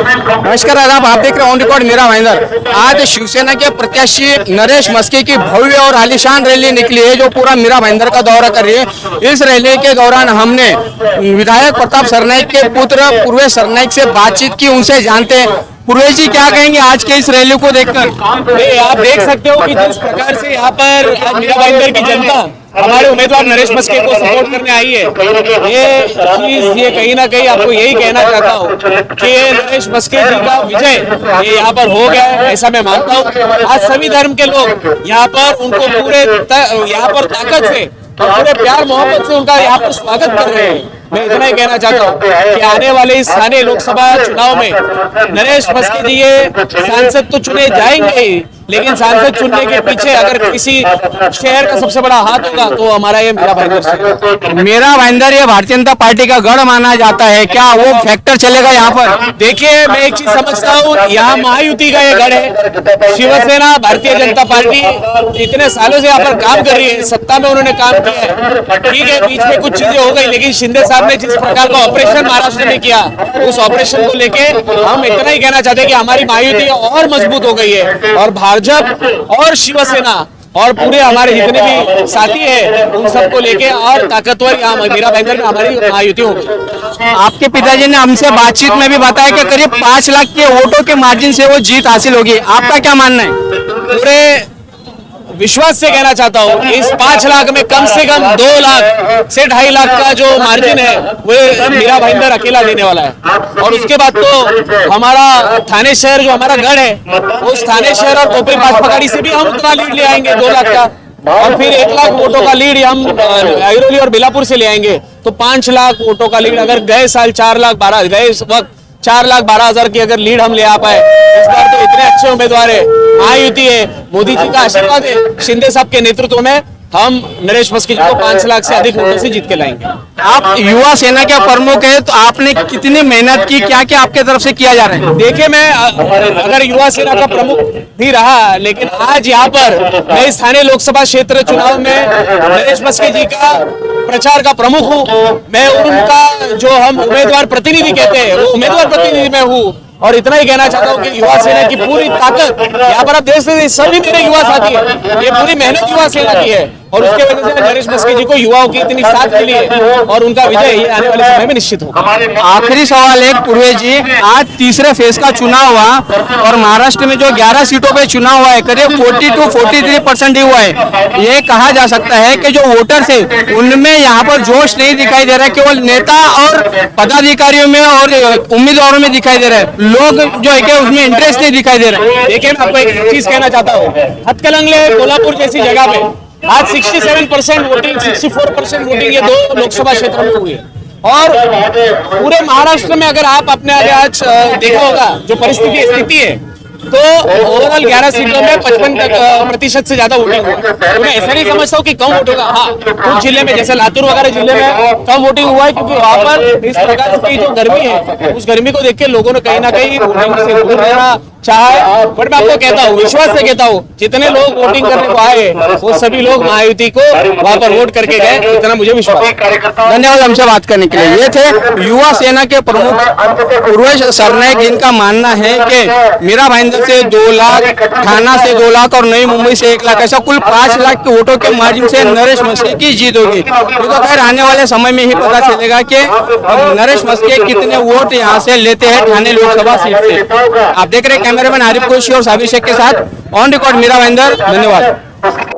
नमस्कार आदाब, आप देख रहे हैं ऑन रिकॉर्ड मेरा भाईंदर। आज शिवसेना के प्रत्याशी नरेश मस्के की भव्य और आलीशान रैली निकली है जो पूरा मीरा भाईंदर का दौरा कर रही है। इस रैली के दौरान हमने विधायक प्रताप सरनाईक के पुत्र पूर्वेश सरनाईक से बातचीत की, उनसे जानते हैं। पूर्वेश जी, क्या कहेंगे आज के इस रैली को देखकर? आप देख सकते हो कि जिस प्रकार से यहाँ पर मीरा भाईंदर की जनता हमारे उम्मीदवार नरेश मस्के को सपोर्ट करने आई है, ये कहीं ना कहीं आपको यही कहना चाहता हूँ कि नरेश मस्के जी का विजय ये यहाँ पर हो गया है, ऐसा मैं मानता हूँ। आज सभी धर्म के लोग यहाँ पर उनको पूरे यहाँ पर ताकत से पूरे प्यार मोहब्बत से उनका यहाँ पर स्वागत कर रहे हैं। मैं इतना ही कहना चाहता हूँ कि आने वाले इस स्थानीय लोकसभा चुनाव में नरेश मस्के जी ये सांसद तो चुने जाएंगे ही, लेकिन सांसद चुनने के पीछे अगर किसी शहर का सबसे बड़ा हाथ होगा तो हमारा ये मीरा भाईंदर शहर। मीरा भाईंदर ये भारतीय जनता पार्टी का गढ़ माना जाता है, क्या वो फैक्टर चलेगा यहाँ पर? देखिए, मैं एक चीज समझता हूँ, यहाँ महायुति का ये गढ़ है। शिवसेना, भारतीय जनता पार्टी इतने सालों से यहाँ पर काम कर रही है, सत्ता में उन्होंने काम किया है। ठीक है, बीच में कुछ चीजें हो गई, लेकिन शिंदे साहब ने जिस प्रकार का ऑपरेशन महाराष्ट्र में किया, उस ऑपरेशन को लेके हम इतना ही कहना चाहते हैं कि हमारी महायुति और मजबूत हो गई है और भाजपा और शिवसेना और पूरे हमारे जितने भी साथी हैं उन सबको लेके और ताकतवर यहाँ मीरा भाईंदर में हमारी महायुति हो गई। आपके पिताजी ने हमसे बातचीत में भी बताया कि करीब 5 लाख के वोटों के मार्जिन से वो जीत हासिल होगी, आपका क्या मानना है? पूरे विश्वास से कहना चाहता हूँ, इस 5 लाख में कम से कम 2 लाख से 2.5 लाख का जो मार्जिन है वो मीरा भाईंदर अकेला देने वाला है। और उसके बाद तो हमारा थाने शहर जो हमारा गढ़ है, उस थाने शहर और कोपरी पाचपगाड़ी से भी हम उतना लीड ले आएंगे 2 लाख का, और फिर 1 लाख वोटों का लीड हम अहिरोली और बेलापुर से ले आएंगे, तो 5 लाख वोटों का लीड। अगर गए साल 4,12,000 की अगर लीड हम ले आ पाए, इस बार तो इतने अच्छे उम्मीदवार है, महायुति है, मोदी जी का आशीर्वाद है, शिंदे साहब के नेतृत्व में हम नरेश मस्के जी को 5 लाख से अधिक वोटों से जीत के लाएंगे। आप युवा सेना के प्रमुख है, तो आपने कितनी मेहनत की, क्या क्या आपके तरफ से किया जा रहा है? देखिए, मैं अगर युवा सेना का प्रमुख भी रहा, लेकिन आज यहाँ पर मैं स्थानीय लोकसभा क्षेत्र चुनाव में नरेश मस्के जी का प्रचार का प्रमुख हूँ। मैं उनका जो हम उम्मीदवार प्रतिनिधि कहते हैं, वो उम्मीदवार प्रतिनिधि मैं हूँ। और इतना ही कहना चाहता हूँ कि युवा सेना की पूरी ताकत यहाँ पर आप देख सकते हैं, सभी मेरे युवा साथी है, ये पूरी मेहनत युवा सेना की है और उसके वजह से नरेश मस्के जी को युवाओं की इतनी साथ मिली है और उनका विजय आने वाले समय में निश्चित होगा। आखिरी सवाल है पूर्वेश जी, आज तीसरे फेज का चुनाव हुआ और महाराष्ट्र में जो 11 सीटों पे चुनाव हुआ है, करीब 42-43% ही हुआ है। ये कहा जा सकता है कि जो वोटर्स है उनमें यहाँ पर जोश नहीं दिखाई दे रहा है, केवल नेता और पदाधिकारियों में और उम्मीदवारों में दिखाई दे रहा है, लोग जो है कि उसमें इंटरेस्ट नहीं दिखाई दे रहा है। देखिए, मैं आपको एक चीज कहना चाहता हूँ, हथकलंगले कोल्हापुर जैसी जगह पे आज 67% वोटिंग, 64% वोटिंग ये 2 लोकसभा क्षेत्रों में हुई है। और पूरे महाराष्ट्र में अगर आप अपने आगे आज देखा होगा जो स्थिति है, तो ओवरऑल 11 सीटों में 55% से ज्यादा वोटिंग हुआ। तो मैं ऐसा नहीं समझता हूँ कि कम वोट होगा। हाँ, कुछ जिले में जैसे लातूर वगैरह जिले में कम वोटिंग हुआ है, क्योंकि वहां पर इस प्रकार की जो गर्मी है, उस गर्मी को देख के लोगों ने कहीं ना कहीं वोटिंग से दूर रहना चाहे। बट मैं आपको कहता हूँ, विश्वास से कहता हूँ, जितने लोग वोटिंग करने को आए वो सभी लोग महायुति को वहां पर वोट करके गए, इतना मुझे विश्वास है। धन्यवाद हमसे बात करने के लिए। ये थे युवा सेना के प्रमुख पूर्वेश सरनाईक, जिनका मानना है कि मीरा भाईंदर से 2 लाख, थाना से 2 लाख और नई मुंबई से 1 लाख, ऐसा कुल 5 लाख के वोटों के मार्जिन से नरेश मस्के की जीत होगी। तो खैर आने वाले समय में ही पता चलेगा कि नरेश मस्के कितने वोट यहाँ से लेते हैं ठाणे लोकसभा सीट से। आप देख रहे हैं कैमरामैन आरिफ कुरैशी और साबिर शेख के साथ ऑन रिकॉर्ड मीरा भाईंदर। धन्यवाद।